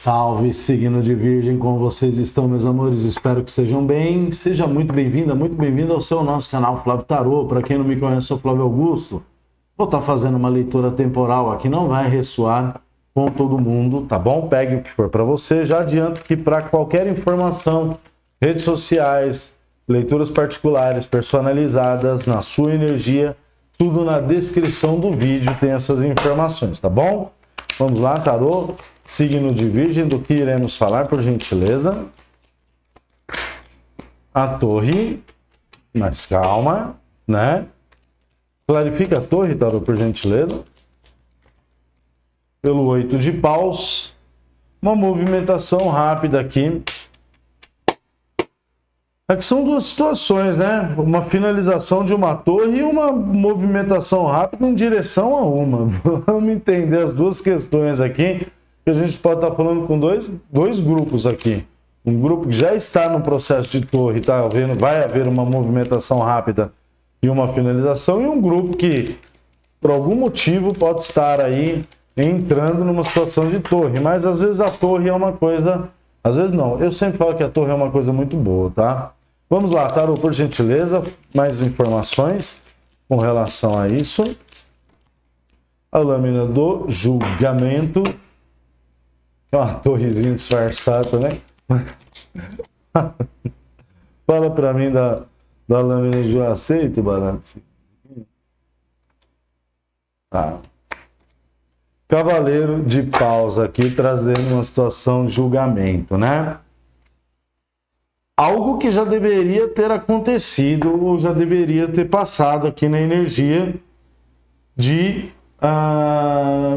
Salve, signo de Virgem, como vocês estão, meus amores? Espero que sejam bem. Seja muito bem-vinda, muito bem-vindo ao nosso canal Flávio Tarô. Para quem não me conhece, eu sou Flávio Augusto. Vou estar fazendo uma leitura temporal aqui, não vai ressoar com todo mundo, tá bom? Pegue o que for para você. Já adianto que para qualquer informação, redes sociais, leituras particulares, personalizadas, na sua energia, tudo na descrição do vídeo tem essas informações, tá bom? Vamos lá, tarô, signo de Virgem, do que iremos falar, por gentileza? A torre, mas calma, né? Clarifica a torre, tarô, por gentileza. Pelo 8 de paus, uma movimentação rápida aqui. Aqui são duas situações, né? Uma finalização de uma torre e uma movimentação rápida em direção a uma. Vamos entender as duas questões aqui, que a gente pode estar falando com dois grupos aqui. Um grupo que já está no processo de torre, tá vendo? Vai haver uma movimentação rápida e uma finalização, e um grupo que, por algum motivo, pode estar aí entrando numa situação de torre. Mas às vezes a torre é uma coisa... Às vezes não. Eu sempre falo que a torre é uma coisa muito boa, tá? Vamos lá, tarô, por gentileza, mais informações com relação a isso. A lâmina do julgamento. É uma torrezinha disfarçada, né? Fala pra mim da lâmina de aceito, barato. Tá. Cavaleiro de paus aqui, trazendo uma situação de julgamento, né? Algo que já deveria ter acontecido, ou já deveria ter passado aqui na energia de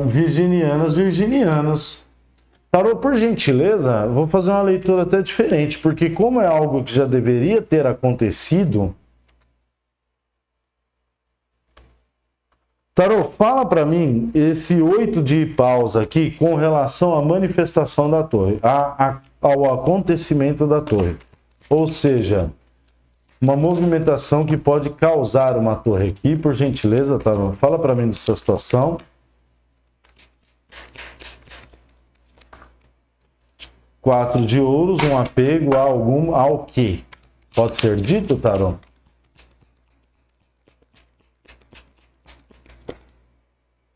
virginianos. Tarô, por gentileza, vou fazer uma leitura até diferente, porque como é algo que já deveria ter acontecido... Tarô, fala para mim esse 8 de paus aqui com relação à manifestação da torre, ao acontecimento da torre. Ou seja, uma movimentação que pode causar uma torre aqui, por gentileza, Tarô. Fala para mim dessa situação. Quatro de ouros, um apego ao que? Pode ser dito, Tarô?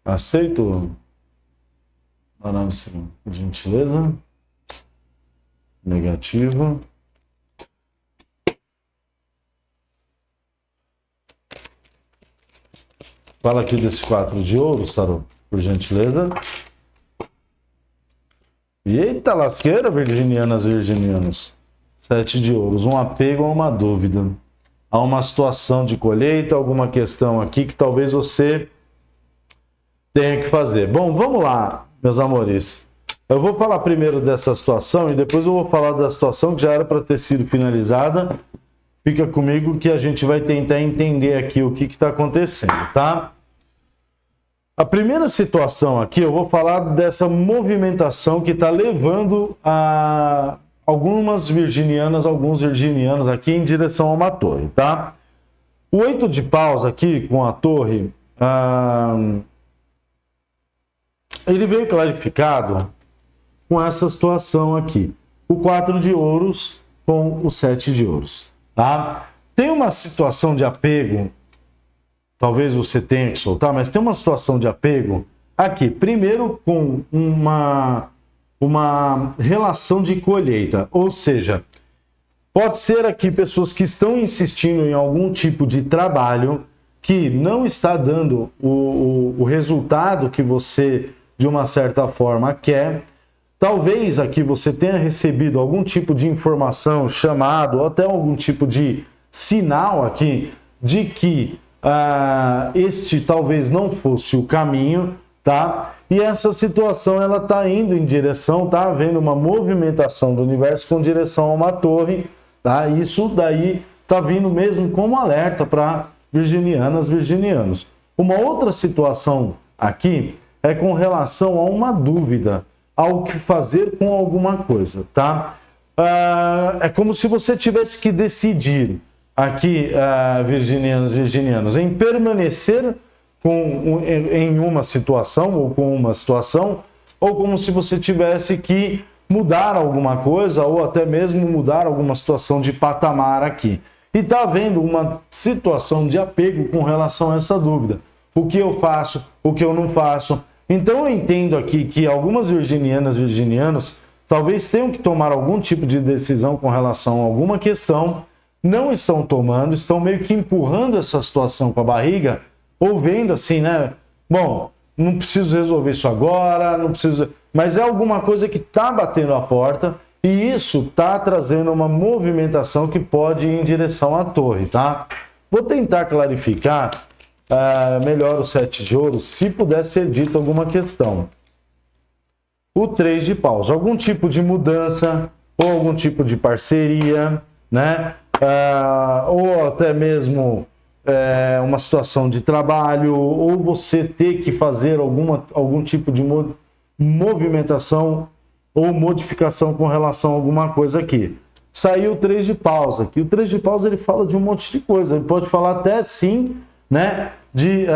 Aceito? Análise, por gentileza. Negativo. Fala aqui desse 4 de ouros, Tarô, por gentileza. Eita lasqueira, virginianos. 7 de ouros, um apego a uma dúvida. A uma situação de colheita, alguma questão aqui que talvez você tenha que fazer. Bom, vamos lá, meus amores. Eu vou falar primeiro dessa situação e depois eu vou falar da situação que já era para ter sido finalizada. Fica comigo que a gente vai tentar entender aqui o que está acontecendo, tá? A primeira situação aqui, eu vou falar dessa movimentação que está levando a alguns virginianos aqui em direção a uma torre, tá? O 8 de paus aqui com a torre, ele veio clarificado com essa situação aqui. O 4 de ouros com o 7 de ouros. Tá? Tem uma situação de apego, talvez você tenha que soltar, mas tem uma situação de apego aqui. Primeiro com uma relação de colheita, ou seja, pode ser aqui pessoas que estão insistindo em algum tipo de trabalho que não está dando o resultado que você, de uma certa forma, quer. Talvez aqui você tenha recebido algum tipo de informação, chamado, ou até algum tipo de sinal aqui de que este talvez não fosse o caminho, tá? E essa situação ela está indo em direção, tá havendo uma movimentação do universo com direção a uma torre, tá? Isso daí está vindo mesmo como alerta para virginianos. Uma outra situação aqui é com relação a uma dúvida, ao que fazer com alguma coisa, tá? É como se você tivesse que decidir aqui, virginianos, em permanecer em uma situação ou com uma situação, ou como se você tivesse que mudar alguma coisa ou até mesmo mudar alguma situação de patamar aqui. E está havendo uma situação de apego com relação a essa dúvida. O que eu faço, o que eu não faço. Então eu entendo aqui que algumas virginianas, virginianos, talvez tenham que tomar algum tipo de decisão com relação a alguma questão, não estão tomando, estão meio que empurrando essa situação com a barriga, ou vendo assim, né? Bom, não preciso resolver isso agora, não preciso... Mas é alguma coisa que está batendo a porta e isso está trazendo uma movimentação que pode ir em direção à torre, tá? Vou tentar clarificar melhor o 7 de ouros, se puder ser dito alguma questão. O 3 de paus, algum tipo de mudança ou algum tipo de parceria, né? Ou até mesmo uma situação de trabalho, ou você ter que fazer algum tipo de movimentação ou modificação com relação a alguma coisa aqui. Saiu o 3 de paus aqui. O 3 de paus ele fala de um monte de coisa. Ele pode falar até sim, né, de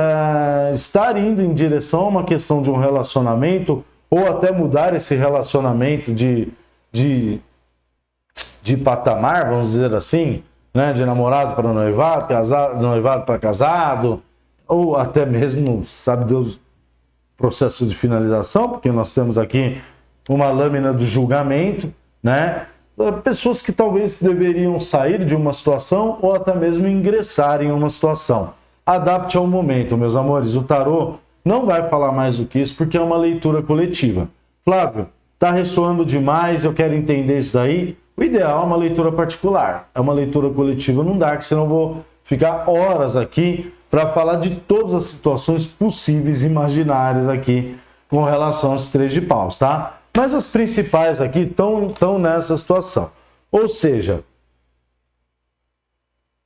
estar indo em direção a uma questão de um relacionamento ou até mudar esse relacionamento de patamar, vamos dizer assim, né, de namorado para noivado, noivado para casado, ou até mesmo, sabe Deus, processo de finalização, porque nós temos aqui uma lâmina do julgamento, né? Pessoas que talvez deveriam sair de uma situação ou até mesmo ingressar em uma situação. Adapte ao momento, meus amores. O tarô não vai falar mais do que isso porque é uma leitura coletiva. Flávio, tá ressoando demais, eu quero entender isso daí. O ideal é uma leitura particular, é uma leitura coletiva, não dá, que senão eu vou ficar horas aqui para falar de todas as situações possíveis e imaginárias aqui com relação aos 3 de paus, tá? Mas as principais aqui estão nessa situação. Ou seja,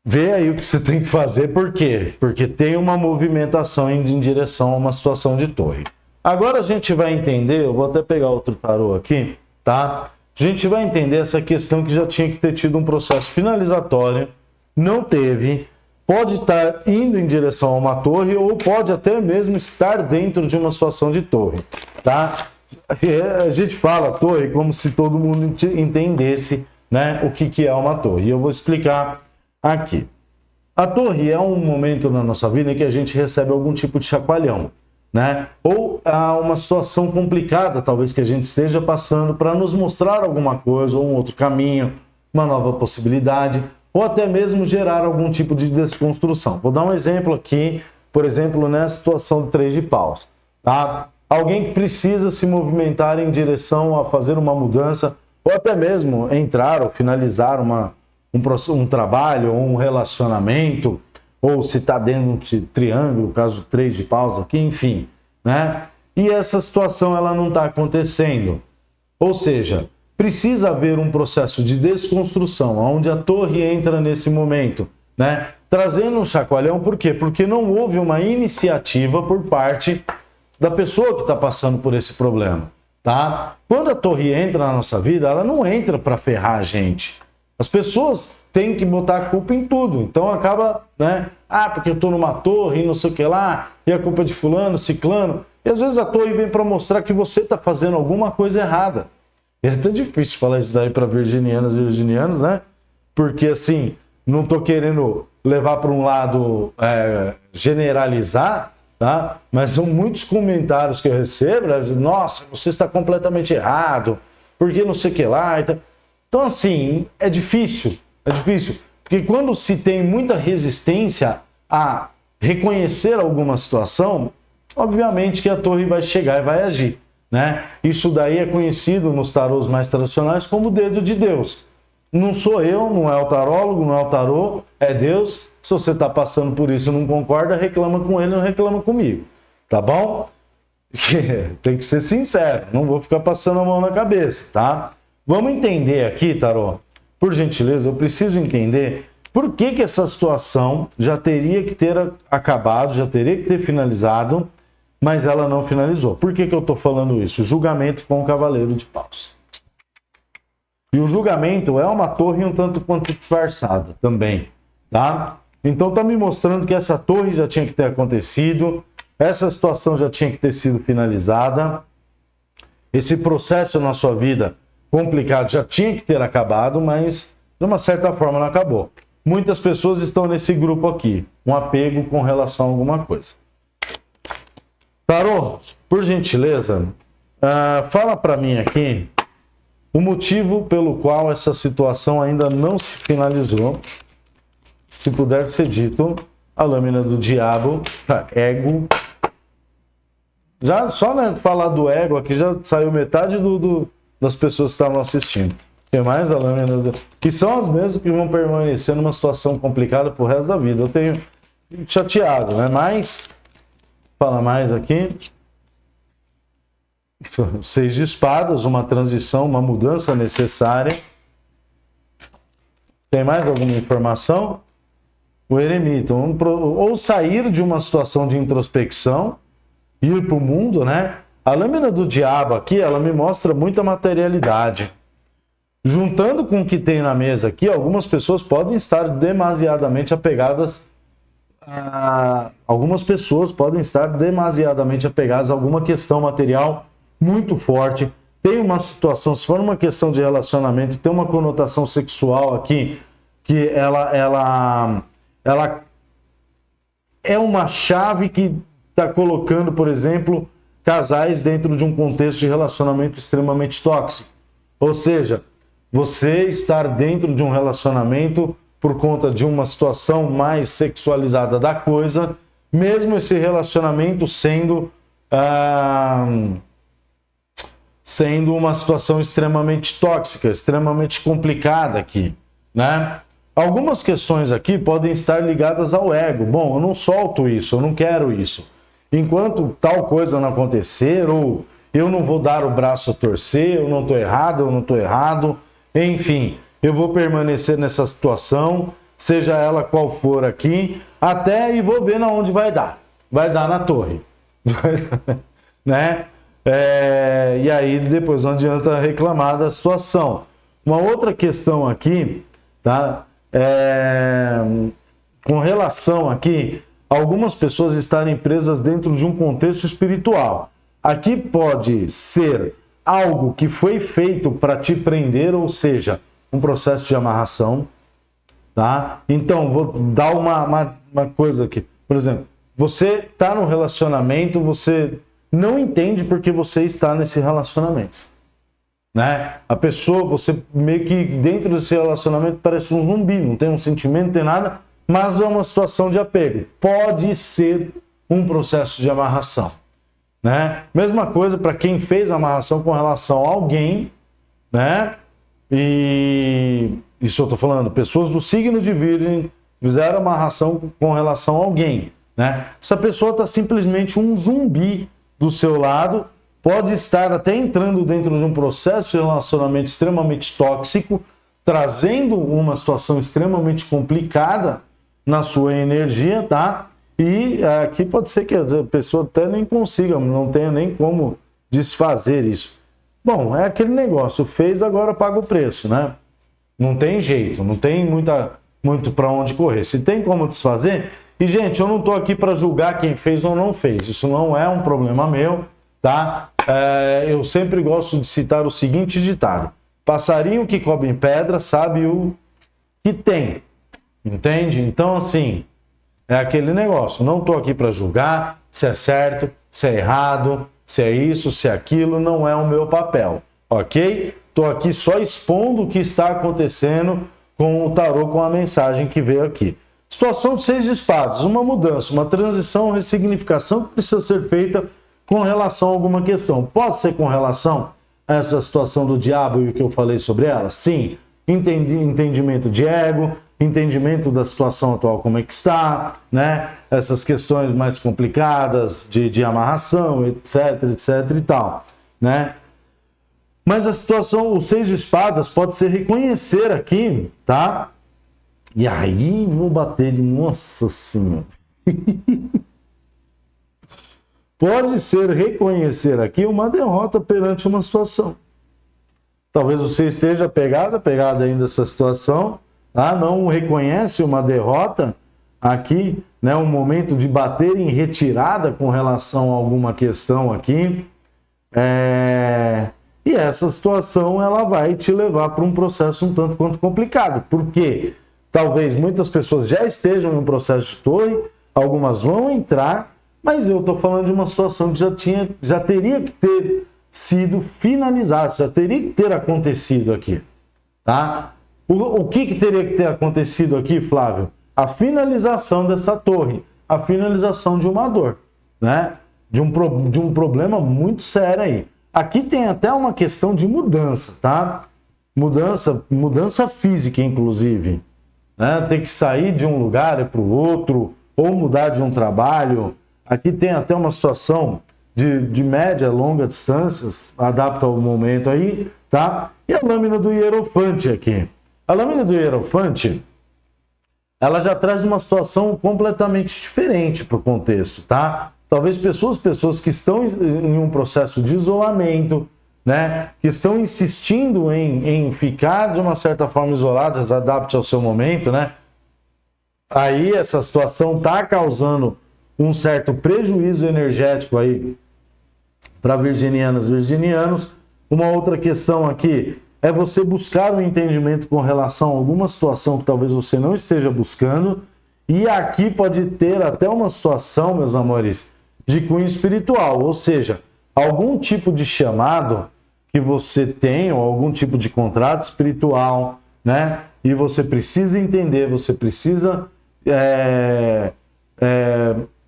vê aí o que você tem que fazer, por quê? Porque tem uma movimentação indo em direção a uma situação de torre. Agora a gente vai entender, eu vou até pegar outro tarô aqui, tá? A gente vai entender essa questão que já tinha que ter tido um processo finalizatório, não teve, pode estar indo em direção a uma torre ou pode até mesmo estar dentro de uma situação de torre, tá? A gente fala torre como se todo mundo entendesse, né, o que é uma torre. E eu vou explicar aqui. A torre é um momento na nossa vida em que a gente recebe algum tipo de chacoalhão, né? Ou há uma situação complicada, talvez, que a gente esteja passando para nos mostrar alguma coisa, ou um outro caminho, uma nova possibilidade, ou até mesmo gerar algum tipo de desconstrução. Vou dar um exemplo aqui, por exemplo, nessa situação do 3 de paus, tá? Alguém que precisa se movimentar em direção a fazer uma mudança, ou até mesmo entrar ou finalizar um trabalho ou um relacionamento, ou se está dentro de triângulo, caso 3 de paus aqui, enfim, né? E essa situação ela não está acontecendo. Ou seja, precisa haver um processo de desconstrução, onde a torre entra nesse momento, né? Trazendo um chacoalhão, por quê? Porque não houve uma iniciativa por parte da pessoa que está passando por esse problema, tá? Quando a torre entra na nossa vida, ela não entra para ferrar a gente. As pessoas têm que botar a culpa em tudo, então acaba, né? Porque eu estou numa torre e não sei o que lá, e a culpa é de fulano, ciclano. E às vezes a torre vem para mostrar que você está fazendo alguma coisa errada. E é até difícil falar isso daí para virginianas e virginianos, né? Porque assim, não estou querendo levar para um lado generalizar, tá? Mas são muitos comentários que eu recebo, né? Nossa, você está completamente errado, porque não sei o que lá. Então assim, é difícil, porque quando se tem muita resistência a reconhecer alguma situação, obviamente que a torre vai chegar e vai agir, né? Isso daí é conhecido nos tarôs mais tradicionais como o dedo de Deus. Não sou eu, não é o tarólogo, não é o tarô, é Deus. Se você está passando por isso e não concorda, reclama com ele, não reclama comigo, tá bom? Tem que ser sincero, não vou ficar passando a mão na cabeça, tá? Vamos entender aqui, tarô, por gentileza, eu preciso entender por que essa situação já teria que ter acabado, já teria que ter finalizado, mas ela não finalizou. Por que eu estou falando isso? Julgamento com o cavaleiro de paus. E o julgamento é uma torre um tanto quanto disfarçada também, tá? Então tá me mostrando que essa torre já tinha que ter acontecido, essa situação já tinha que ter sido finalizada, esse processo na sua vida complicado, já tinha que ter acabado, mas de uma certa forma não acabou. Muitas pessoas estão nesse grupo aqui, um apego com relação a alguma coisa. Tarô, por gentileza, fala para mim aqui o motivo pelo qual essa situação ainda não se finalizou. Se puder ser dito, a lâmina do diabo, ego. Já só, né, falar do ego aqui já saiu metade das pessoas que estavam assistindo. Tem mais a lâmina do... que são as mesmas que vão permanecer numa situação complicada pro resto da vida. Eu tenho chateado, né? Mas fala mais aqui. 6 de espadas, uma transição, uma mudança necessária. Tem mais alguma informação? O eremita, ou sair de uma situação de introspecção, ir para o mundo, né? A lâmina do diabo aqui, ela me mostra muita materialidade. Juntando com o que tem na mesa aqui, algumas pessoas podem estar demasiadamente apegadas a alguma questão material muito forte. Tem uma situação, se for uma questão de relacionamento, tem uma conotação sexual aqui, que ela é uma chave que está colocando, por exemplo, casais dentro de um contexto de relacionamento extremamente tóxico. Ou seja, você estar dentro de um relacionamento por conta de uma situação mais sexualizada da coisa, mesmo esse relacionamento sendo uma situação extremamente tóxica, extremamente complicada aqui, né? Algumas questões aqui podem estar ligadas ao ego. Bom, eu não solto isso, eu não quero isso. Enquanto tal coisa não acontecer, ou eu não vou dar o braço a torcer, eu não estou errado, enfim, eu vou permanecer nessa situação, seja ela qual for aqui, até e vou ver na onde vai dar. Vai dar na torre. Né? E aí depois não adianta reclamar da situação. Uma outra questão aqui, tá? Com relação aqui, algumas pessoas estarem presas dentro de um contexto espiritual. Aqui pode ser algo que foi feito para te prender, ou seja, um processo de amarração, tá? Então, vou dar uma coisa aqui. Por exemplo, você está no relacionamento, você não entende porque você está nesse relacionamento, né? A pessoa, você meio que dentro desse relacionamento parece um zumbi, não tem um sentimento, não tem nada, mas é uma situação de apego. Pode ser um processo de amarração, né? Mesma coisa para quem fez a amarração com relação a alguém, né? E isso eu estou falando, pessoas do signo de Virgem fizeram amarração com relação a alguém, né? Essa pessoa está simplesmente um zumbi do seu lado, pode estar até entrando dentro de um processo de relacionamento extremamente tóxico, trazendo uma situação extremamente complicada na sua energia, tá? E aqui pode ser que a pessoa até nem consiga, não tenha nem como desfazer isso. Bom, é aquele negócio, fez, agora paga o preço, né? Não tem jeito, não tem muito para onde correr. Se tem como desfazer... E, gente, eu não estou aqui para julgar quem fez ou não fez. Isso não é um problema meu, tá? Eu sempre gosto de citar o seguinte ditado. Passarinho que come pedra sabe o que tem. Entende? Então, assim, é aquele negócio. Não estou aqui para julgar se é certo, se é errado, se é isso, se é aquilo. Não é o meu papel, ok? Estou aqui só expondo o que está acontecendo com o tarô, com a mensagem que veio aqui. Situação de 6 de espadas, uma mudança, uma transição, uma ressignificação que precisa ser feita com relação a alguma questão. Pode ser com relação a essa situação do diabo e o que eu falei sobre ela? Sim. Entendimento de ego, entendimento da situação atual como é que está, né? Essas questões mais complicadas de amarração, etc e tal, né? Mas a situação, o 6 de espadas pode ser reconhecer aqui, tá? E aí vou bater de nossa senhora. Pode ser reconhecer aqui uma derrota perante uma situação. Talvez você esteja pegada ainda essa situação, tá? Não reconhece uma derrota aqui, né? Um momento de bater em retirada com relação a alguma questão aqui. E essa situação ela vai te levar para um processo um tanto quanto complicado. Por quê? Talvez muitas pessoas já estejam em um processo de torre, algumas vão entrar, mas eu estou falando de uma situação que já teria que ter sido finalizada, já teria que ter acontecido aqui. Tá? O que teria que ter acontecido aqui, Flávio? A finalização dessa torre, a finalização de uma dor, né? De um problema muito sério aí. Aqui tem até uma questão de mudança, tá? Mudança física, inclusive. Né? Tem que sair de um lugar para o outro, ou mudar de um trabalho. Aqui tem até uma situação de média, longa distâncias, adapta ao momento aí, tá? E a lâmina do Hierofante aqui. A lâmina do Hierofante, ela já traz uma situação completamente diferente para o contexto, tá? Talvez pessoas que estão em um processo de isolamento, né? Que estão insistindo em ficar de uma certa forma isoladas, adapte ao seu momento, né? Aí essa situação está causando um certo prejuízo energético aí para virginianas e virginianos. Uma outra questão aqui é você buscar um entendimento com relação a alguma situação que talvez você não esteja buscando. E aqui pode ter até uma situação, meus amores, de cunho espiritual, ou seja, algum tipo de chamado que você tem, ou algum tipo de contrato espiritual, né? E você precisa entender, você precisa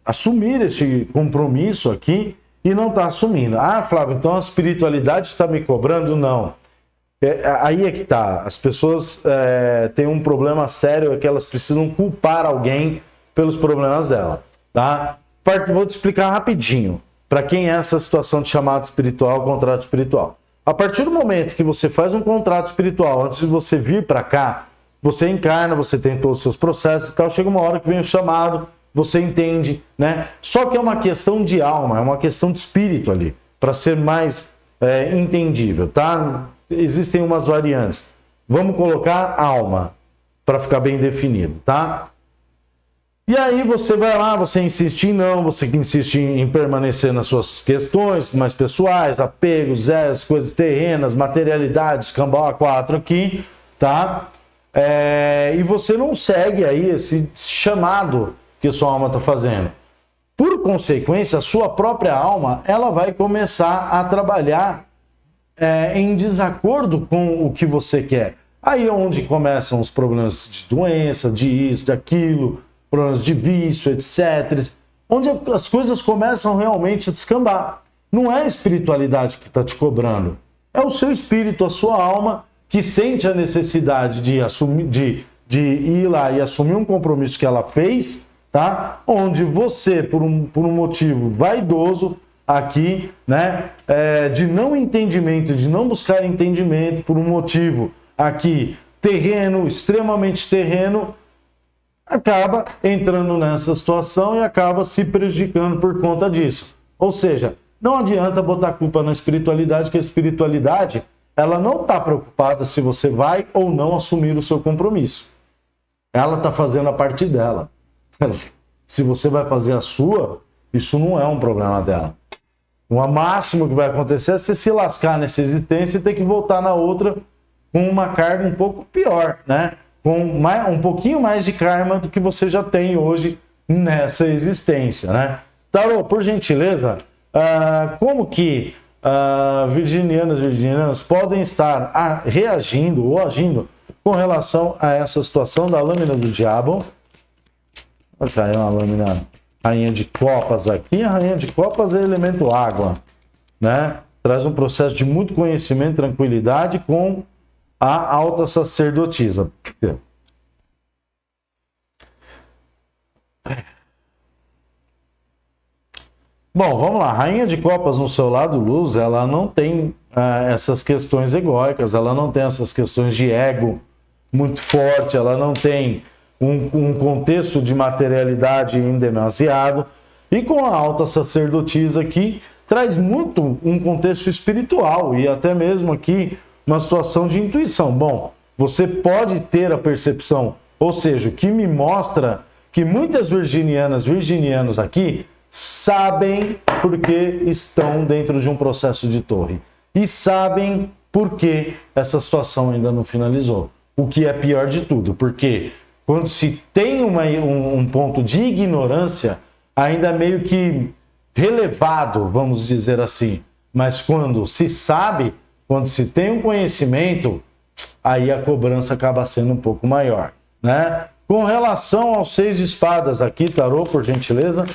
assumir este compromisso aqui e não está assumindo. Ah, Flávio, então a espiritualidade está me cobrando? Não. Aí é que tá. As pessoas têm um problema sério, é que elas precisam culpar alguém pelos problemas dela, tá? Vou te explicar rapidinho para quem é essa situação de chamado espiritual, contrato espiritual. A partir do momento que você faz um contrato espiritual, antes de você vir para cá, você encarna, você tem todos os seus processos e tal, chega uma hora que vem o chamado, você entende, né? Só que é uma questão de alma, é uma questão de espírito ali, para ser mais entendível, tá? Existem umas variantes. Vamos colocar alma, para ficar bem definido, tá? E aí você vai lá, você insiste em não, você insiste em permanecer nas suas questões mais pessoais, apegos, coisas terrenas, materialidades, cambau A4 aqui, tá? E você não segue aí esse chamado que a sua alma está fazendo. Por consequência, a sua própria alma, ela vai começar a trabalhar em desacordo com o que você quer. Aí é onde começam os problemas de doença, de isso, de aquilo, problemas de vício, etc. Onde as coisas começam realmente a descambar. Não é a espiritualidade que está te cobrando. É o seu espírito, a sua alma, que sente a necessidade de ir lá e assumir um compromisso que ela fez, tá? Onde você, por um motivo vaidoso aqui, né? De não entendimento, de não buscar entendimento, por um motivo aqui terreno, extremamente terreno, acaba entrando nessa situação e acaba se prejudicando por conta disso. Ou seja, não adianta botar culpa na espiritualidade, que a espiritualidade ela não está preocupada se você vai ou não assumir o seu compromisso. Ela está fazendo a parte dela. Se você vai fazer a sua, isso não é um problema dela. O máximo que vai acontecer é você se lascar nessa existência e ter que voltar na outra com uma carga um pouco pior, né? Com um pouquinho mais de karma do que você já tem hoje nessa existência, né? Tarô, por gentileza, como que virginianos podem estar reagindo ou agindo com relação a essa situação da lâmina do diabo? Caiu uma lâmina rainha de copas aqui. A rainha de copas é elemento água, né? Traz um processo de muito conhecimento, tranquilidade com a alta sacerdotisa. Bom, vamos lá. Rainha de copas no seu lado luz, ela não tem essas questões egóicas, ela não tem essas questões de ego muito forte, ela não tem um contexto de materialidade em demasiado. E com a alta sacerdotisa aqui, traz muito um contexto espiritual e até mesmo aqui uma situação de intuição. Bom, você pode ter a percepção, ou seja, o que me mostra que muitas virginianos aqui sabem porque estão dentro de um processo de torre. e sabem por que essa situação ainda não finalizou. O que é pior de tudo, porque quando se tem um ponto de ignorância, ainda é meio que relevado, vamos dizer assim. Mas quando se sabe, quando se tem um conhecimento, aí a cobrança acaba sendo um pouco maior, né? Com relação aos 6 de espadas aqui, tarô, por gentileza,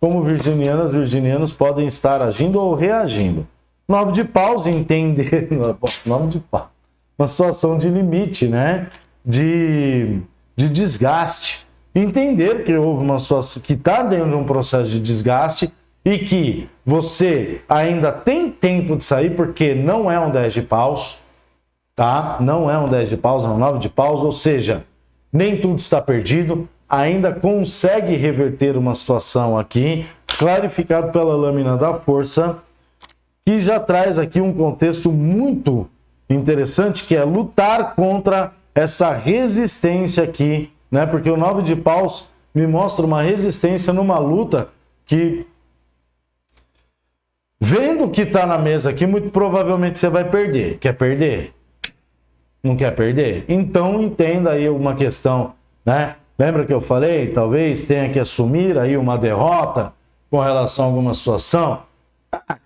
como virginianos podem estar agindo ou reagindo. 9 de paus, entender... 9 de paus. Uma situação de limite, né? De desgaste. Entender que houve uma situação que está dentro de um processo de desgaste e que você ainda tem tempo de sair, porque não é um 10 de paus, tá? Não é um 10 de paus, é um 9 de paus, ou seja, nem tudo está perdido, ainda consegue reverter uma situação aqui, clarificado pela lâmina da força, que já traz aqui um contexto muito interessante, que é lutar contra essa resistência aqui, né? Porque o 9 de paus me mostra uma resistência numa luta que, vendo o que está na mesa aqui, muito provavelmente você vai perder. Quer perder? Não quer perder? Então entenda aí uma questão, né? Lembra que eu falei? Talvez tenha que assumir aí uma derrota com relação a alguma situação.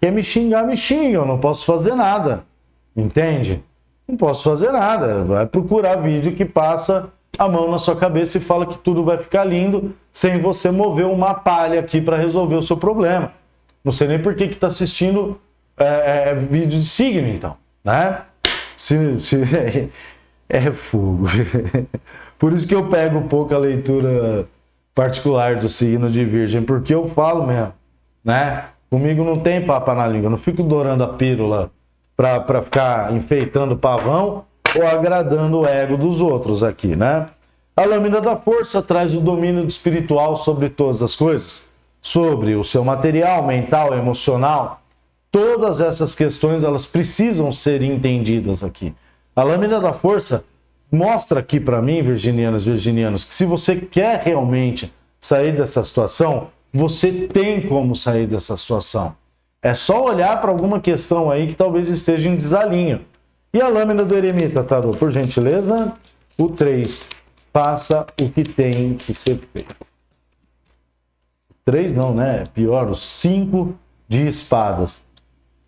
Quer me xingar, me xinga, eu não posso fazer nada. Entende? Não posso fazer nada. Vai procurar vídeo que passa a mão na sua cabeça e fala que tudo vai ficar lindo sem você mover uma palha aqui para resolver o seu problema. Não sei nem por que está assistindo vídeo de signo, então, né? É fogo. Por isso que eu pego um pouco a leitura particular do signo de Virgem, porque eu falo mesmo, né? Comigo não tem papa na língua, eu não fico dourando a pílula para ficar enfeitando o pavão ou agradando o ego dos outros aqui, né? A lâmina da força traz o domínio espiritual sobre todas as coisas, sobre o seu material, mental, emocional. Todas essas questões, elas precisam ser entendidas aqui. A lâmina da força mostra aqui para mim, virginianos, que se você quer realmente sair dessa situação, você tem como sair dessa situação. É só olhar para alguma questão aí que talvez esteja em desalinho. E a lâmina do eremita, tarô, por gentileza, o 3. Faça o que tem que ser feito. 3 não, né? Pior, o 5 de espadas.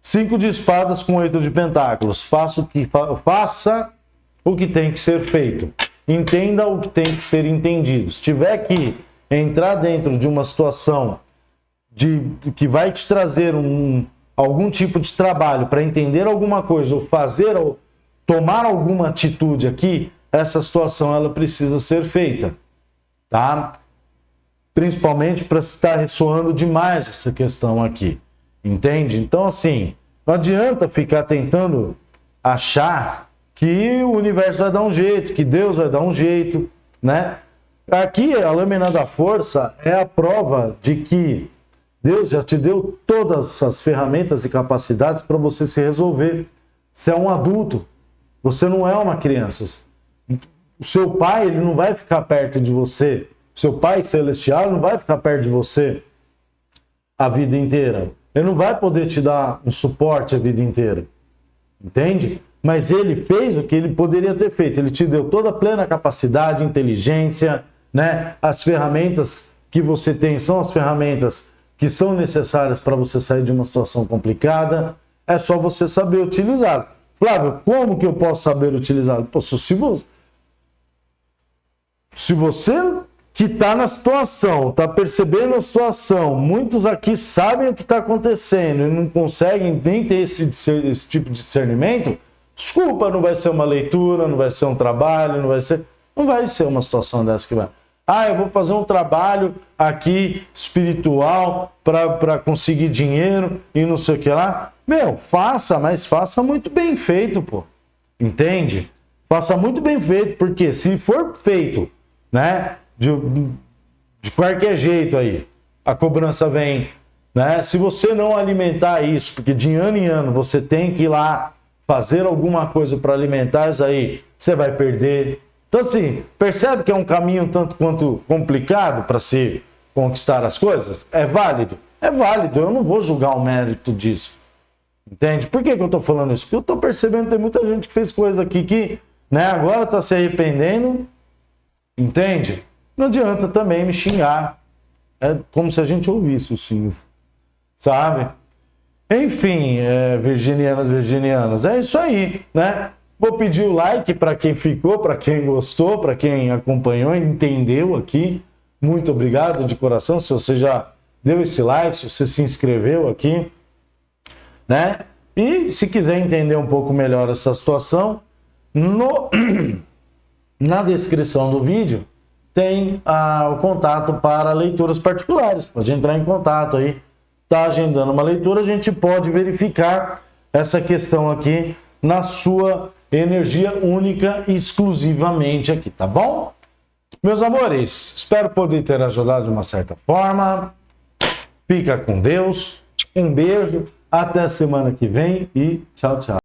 5 de espadas com 8 de pentáculos. Faça o que tem que ser feito. Entenda o que tem que ser entendido. Se tiver que entrar dentro de uma situação que vai te trazer algum tipo de trabalho para entender alguma coisa, ou fazer ou tomar alguma atitude aqui, essa situação ela precisa ser feita, tá? Principalmente para estar ressoando demais essa questão aqui, entende? Então, assim, não adianta ficar tentando achar que o universo vai dar um jeito, que Deus vai dar um jeito, né? Aqui, a lâmina da força é a prova de que Deus já te deu todas as ferramentas e capacidades para você se resolver. Você é um adulto, você não é uma criança. O seu pai, ele não vai ficar perto de você. O seu pai celestial não vai ficar perto de você a vida inteira. Ele não vai poder te dar um suporte a vida inteira. Entende? Mas ele fez o que ele poderia ter feito. Ele te deu toda a plena capacidade, inteligência, né? As ferramentas que você tem são as ferramentas que são necessárias para você sair de uma situação complicada. É só você saber utilizá-las. Flávio, como que eu posso saber utilizá-las? Se você que está na situação, está percebendo a situação, muitos aqui sabem o que está acontecendo e não conseguem nem ter esse tipo de discernimento, desculpa, não vai ser uma leitura, não vai ser um trabalho, não vai ser uma situação dessa que vai. Eu vou fazer um trabalho aqui espiritual para conseguir dinheiro e não sei o que lá. Faça, mas faça muito bem feito, pô. Entende? Faça muito bem feito, porque se for feito, né, de qualquer jeito aí, a cobrança vem, né? Se você não alimentar isso, porque de ano em ano você tem que ir lá fazer alguma coisa para alimentar isso aí, você vai perder. Então, assim, percebe que é um caminho tanto quanto complicado para se conquistar as coisas? É válido? É válido, eu não vou julgar o mérito disso. Entende? Por que eu tô falando isso? Porque eu tô percebendo que tem muita gente que fez coisa aqui que, né, agora tá se arrependendo. Entende? Não adianta também me xingar. É como se a gente ouvisse o xingo. Sabe? Enfim, virginianos, é isso aí, né? Vou pedir o like para quem ficou, para quem gostou, para quem acompanhou, entendeu aqui. Muito obrigado de coração se você já deu esse like, se você se inscreveu aqui, né? E se quiser entender um pouco melhor essa situação, na descrição do vídeo tem o contato para leituras particulares. Pode entrar em contato aí, tá agendando uma leitura, a gente pode verificar essa questão aqui na sua energia única e exclusivamente aqui, tá bom? Meus amores, espero poder ter ajudado de uma certa forma. Fica com Deus, um beijo, até a semana que vem e tchau, tchau.